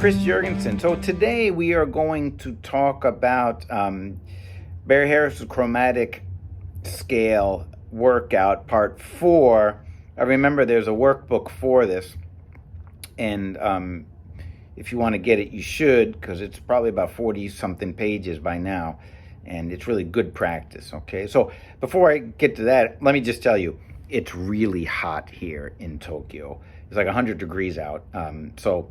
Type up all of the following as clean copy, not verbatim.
Chris Jurgensen. So today we are going to talk about Barry Harris's chromatic scale workout part 4. I remember there's a workbook for this, and if you want to get it, you should, because it's probably about 40 something pages by now, and it's really good practice. Okay, so before I get to that, let me just tell you, it's really hot here in Tokyo. It's like 100 degrees out, so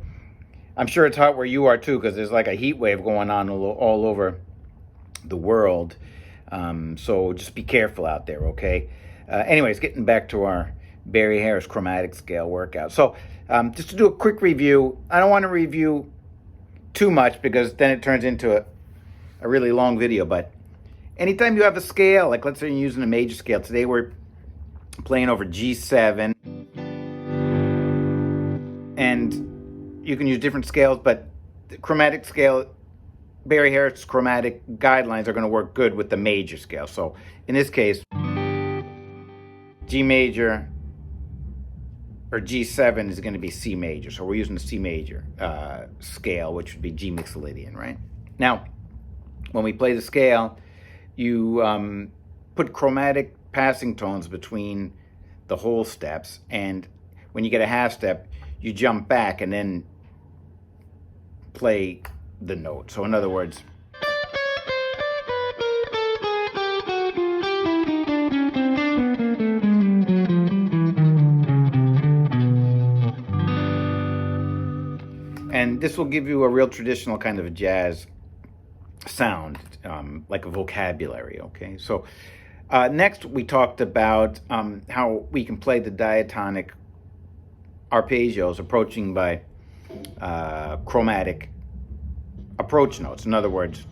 I'm sure it's hot where you are too, because there's like a heat wave going on all over the world. So just be careful out there, okay? Anyways, getting back to our Barry Harris chromatic scale workout. So just to do a quick review, I don't want to review too much because then it turns into a really long video. But anytime you have a scale, like let's say you're using a major scale. Today we're playing over G7. And you can use different scales, but the chromatic scale, Barry Harris chromatic guidelines are going to work good with the major scale. So in this case, G major or G7 is going to be C major. So we're using the C major scale, which would be G mixolydian, right? Now, when we play the scale, you put chromatic passing tones between the whole steps, and when you get a half step, you jump back and then play the note. So in other words, and this will give you a real traditional kind of a jazz sound, like a vocabulary, okay? So next we talked about how we can play the diatonic arpeggios approaching by chromatic approach notes. In other words,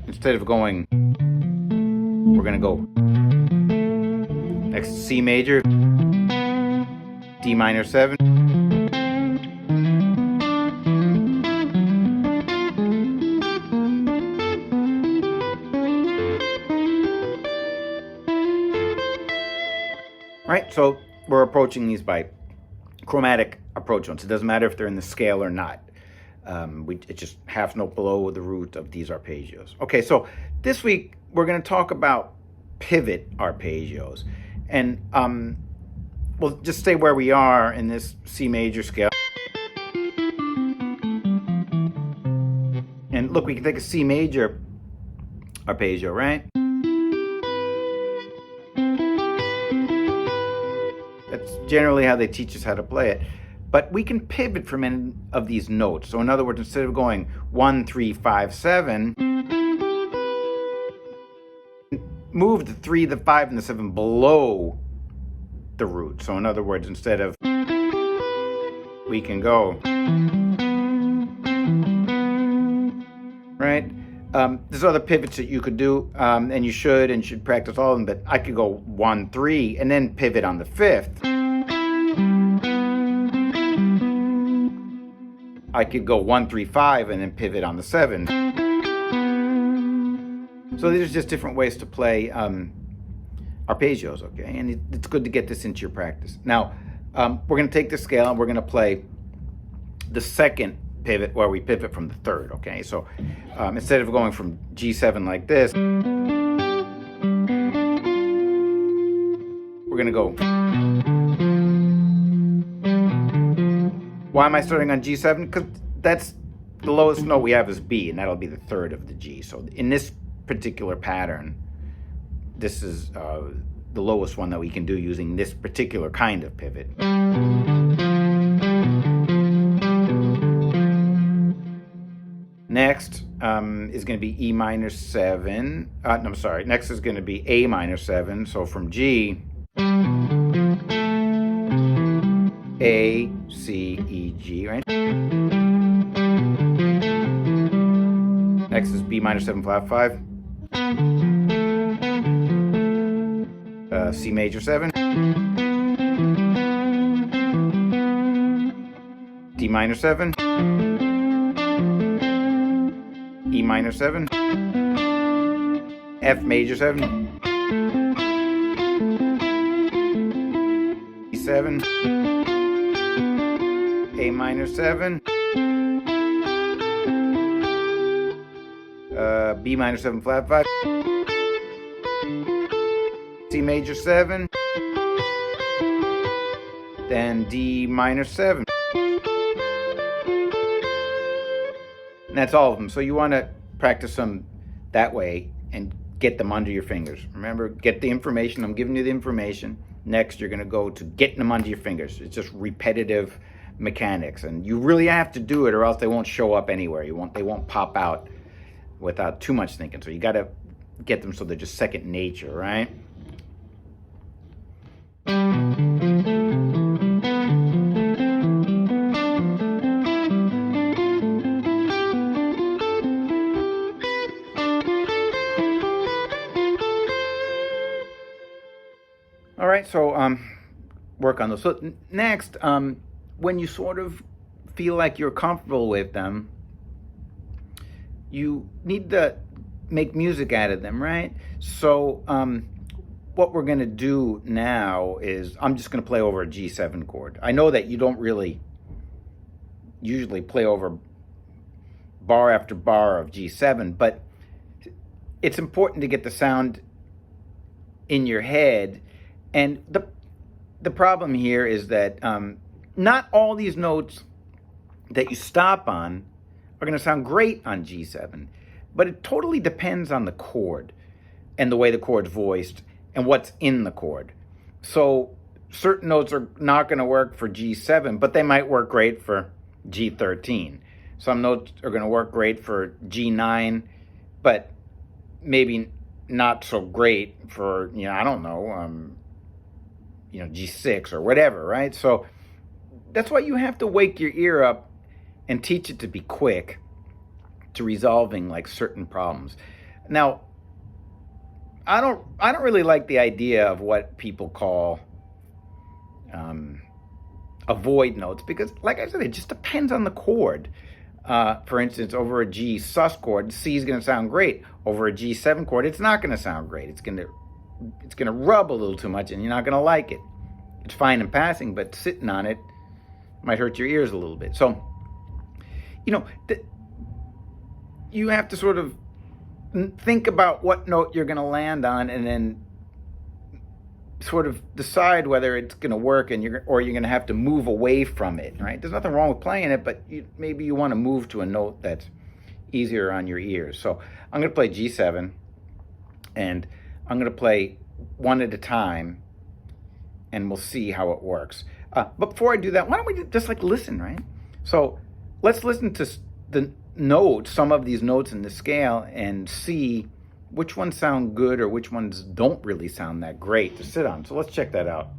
instead of going, we're going to go next C major, D minor 7, right? So we're approaching these by chromatic approach notes. It doesn't matter if they're in the scale or not. It's just half note below the root of these arpeggios. Okay, so this week we're going to talk about pivot arpeggios, and we'll just stay where we are in this C major scale. And look, we can take a C major arpeggio, right? That's generally how they teach us how to play it. But we can pivot from any of these notes. So in other words, instead of going 1, 3, 5, 7, move the 3, the 5, and the 7 below the root. So in other words, instead of, we can go, right? There's other pivots that you could do, and you should practice all of them, but I could go 1, 3, and then pivot on the 5th. I could go 1, 3, 5, and then pivot on the 7th. So these are just different ways to play arpeggios, okay? And it's good to get this into your practice. Now, we're going to take the scale and we're going to play the second pivot where we pivot from the third, okay? So instead of going from G7 like this, we're going to go. Why am I starting on G7? Because that's the lowest note we have is B, and that'll be the third of the G. So in this particular pattern, this is the lowest one that we can do using this particular kind of pivot. Next is going to be E minor 7. I'm sorry. Next is going to be A minor 7. So from G, A, C, E, G, right? Next is B minor 7 flat 5. C major 7. D minor 7. E minor 7. F major 7. E7. A minor 7, B minor 7 flat 5, C major 7, then D minor 7. And that's all of them. So you want to practice them that way and get them under your fingers. Remember, get the information. I'm giving you the information. Next, you're going to go to getting them under your fingers. It's just repetitive mechanics, and you really have to do it, or else they won't show up anywhere. They won't pop out without too much thinking. So you got to get them so they're just second nature, right? All right, so work on those. So next, when you sort of feel like you're comfortable with them, you need to make music out of them, right? So what we're going to do now is I'm just going to play over a G7 chord. I know that you don't really usually play over bar after bar of G7, but it's important to get the sound in your head. And the problem here is that not all these notes that you stop on are going to sound great on G7, but it totally depends on the chord and the way the chord's voiced and what's in the chord. So certain notes are not going to work for G7, but they might work great for G13. Some notes are going to work great for G9, but maybe not so great for, I don't know, G6 or whatever, right? So that's why you have to wake your ear up and teach it to be quick to resolving like certain problems. Now, I don't really like the idea of what people call avoid notes, because like I said, it just depends on the chord. For instance, over a G sus chord, C is going to sound great. Over a G7 chord, it's not going to sound great. It's going to rub a little too much, and you're not going to like it. It's fine in passing, but sitting on it might hurt your ears a little bit. So, you have to sort of think about what note you're going to land on, and then sort of decide whether it's going to work, and you're going to have to move away from it, right? There's nothing wrong with playing it, but maybe you want to move to a note that's easier on your ears. So I'm going to play G7, and I'm going to play one at a time, and we'll see how it works. But before I do that, why don't we just listen, right? So let's listen to the notes, some of these notes in the scale, and see which ones sound good or which ones don't really sound that great to sit on. So let's check that out.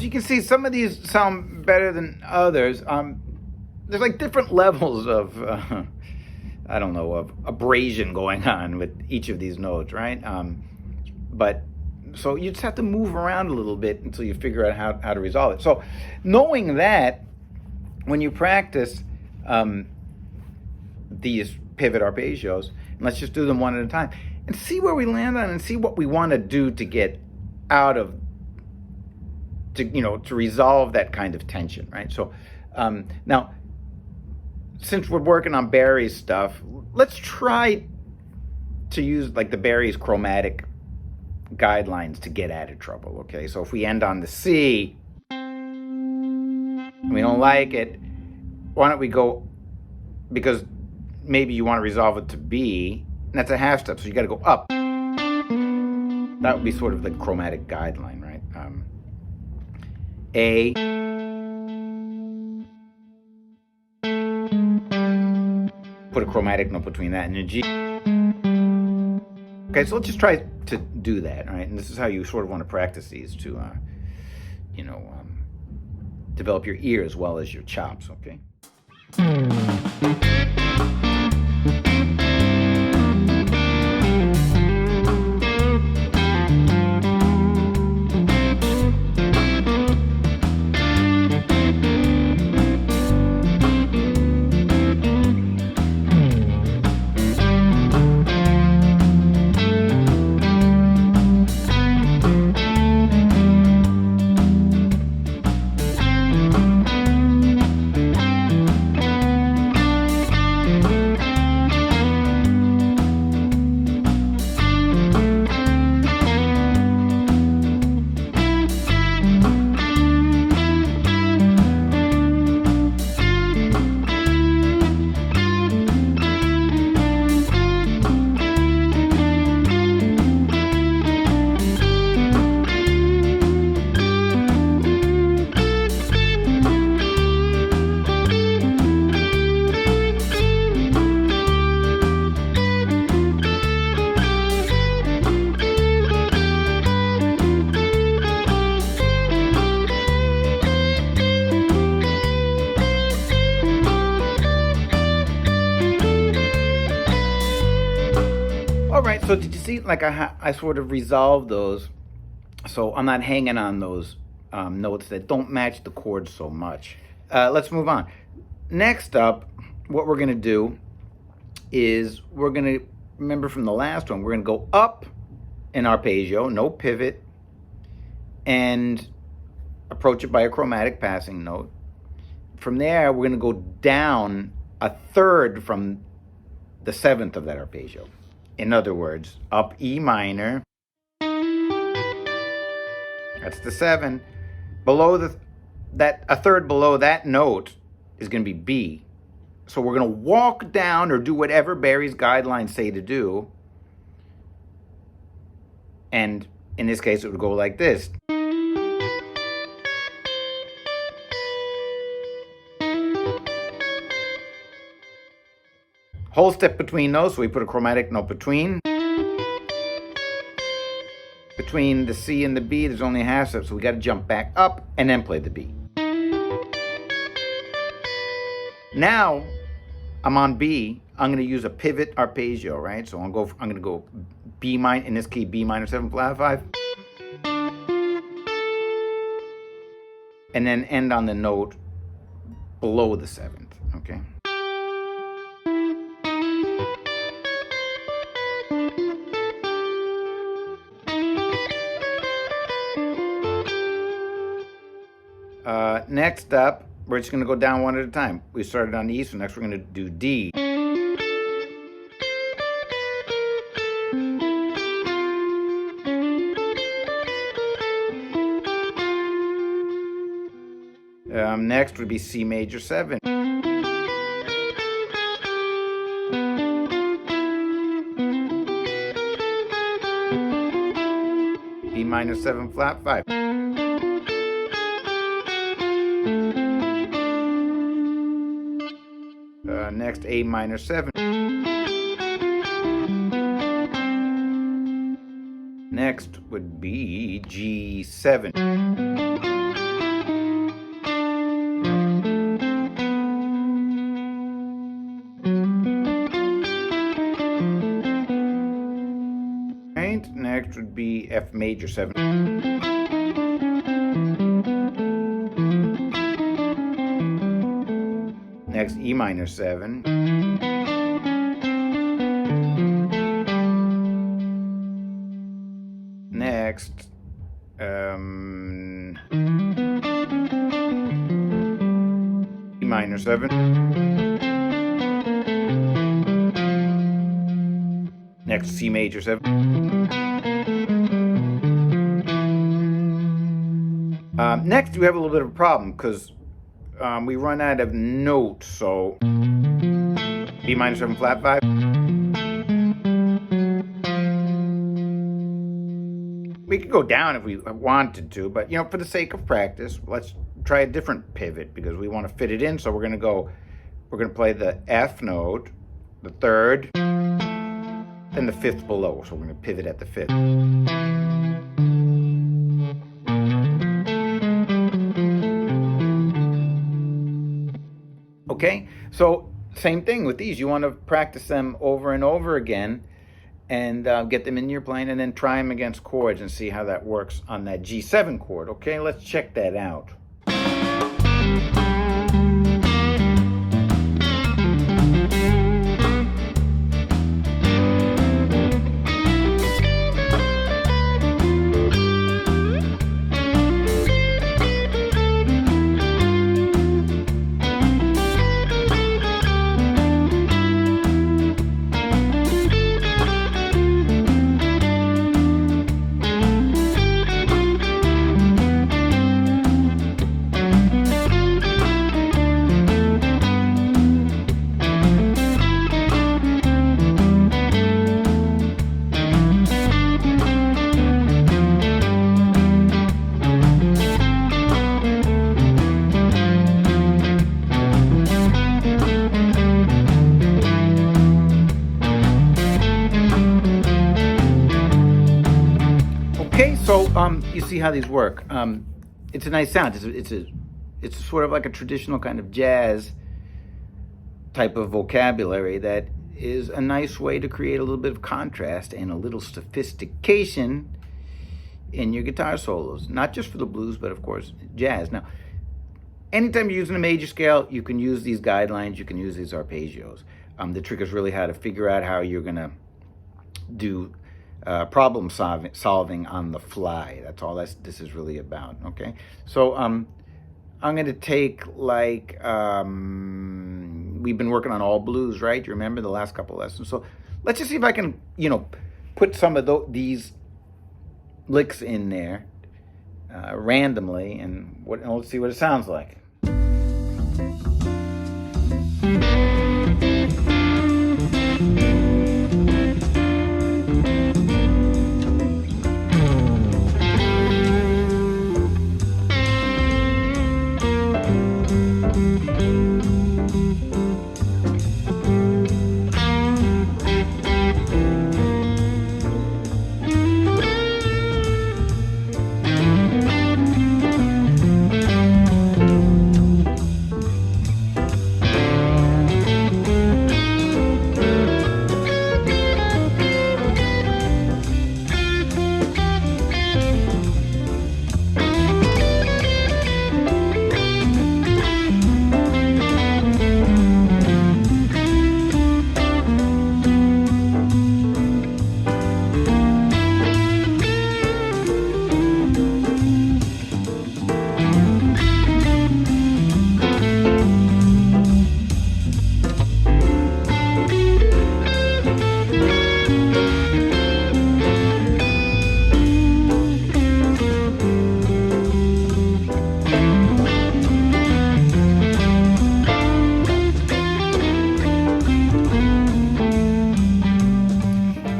You can see some of these sound better than others. There's like different levels of, of abrasion going on with each of these notes, right? But so you just have to move around a little bit until you figure out how to resolve it. So knowing that, when you practice these pivot arpeggios, and let's just do them one at a time, and see where we land on and see what we want to do to get out of, to resolve that kind of tension, right? So now, since we're working on Barry's stuff, let's try to use like the Barry's chromatic guidelines to get out of trouble, okay? So if we end on the C, and we don't like it, why don't we go, because maybe you want to resolve it to B, and that's a half step, so you got to go up. That would be sort of the chromatic guideline, right? A, put a chromatic note between that and a G. Okay, so let's just try to do that, all right? And this is how you sort of want to practice these to, develop your ear as well as your chops, okay? All right, so did you see, like I sort of resolved those, so I'm not hanging on those notes that don't match the chords so much. Let's move on. Next up, what we're gonna do is we're gonna, remember from the last one, we're gonna go up an arpeggio, no pivot, and approach it by a chromatic passing note. From there, we're gonna go down a third from the seventh of that arpeggio. In other words, up E minor, that's the 7. Below a third below that note is going to be B. So we're going to walk down or do whatever Barry's guidelines say to do. And in this case, it would go like this. Whole step between those, so we put a chromatic note between. Between the C and the B, there's only a half step, so we got to jump back up and then play the B. Now, I'm on B. I'm going to use a pivot arpeggio, right? So I'm going to go B minor, in this key, B minor 7 flat 5. And then end on the note below the 7th, okay? Next up, we're just going to go down one at a time. We started on E, so next we're going to do D. Next would be C major 7. B minor 7 flat 5. Next, A minor 7. Next would be G7. Right, next would be F major 7. Next, E minor 7. Next, E minor 7. Next, C major 7. Next, we have a little bit of a problem because we run out of notes. So, B minor 7 flat 5. We could go down if we wanted to, but for the sake of practice, let's try a different pivot because we want to fit it in. So we're going to play the F note, the third, then the fifth below. So we're going to pivot at the fifth. Okay, so same thing with these. You want to practice them over and over again and get them in your playing, and then try them against chords and see how that works on that G7 chord. Okay, let's check that out. Okay, so you see how these work. It's a nice sound. It's sort of like a traditional kind of jazz type of vocabulary that is a nice way to create a little bit of contrast and a little sophistication in your guitar solos. Not just for the blues, but of course jazz. Now, anytime you're using a major scale, you can use these guidelines. You can use these arpeggios. The trick is really how to figure out how you're gonna do problem solving on the fly. That's all this is really about. Okay, so I'm going to take, like, we've been working on all blues, right? You remember the last couple lessons? So let's just see if I can, put some of these licks in there randomly, and let's see what it sounds like.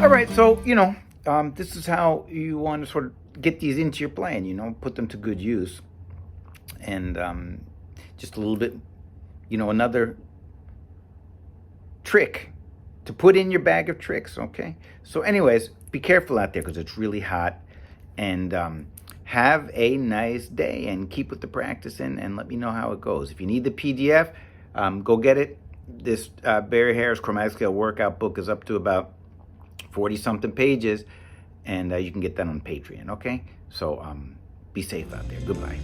All right, so, this is how you want to sort of get these into your playing, put them to good use. And just a little bit, another trick to put in your bag of tricks, okay? So anyways, be careful out there because it's really hot. And have a nice day and keep with the practicing and let me know how it goes. If you need the PDF, go get it. This Barry Harris Chromatic Scale Workout book is up to about 40-something pages, and you can get that on Patreon, okay? So be safe out there. Goodbye.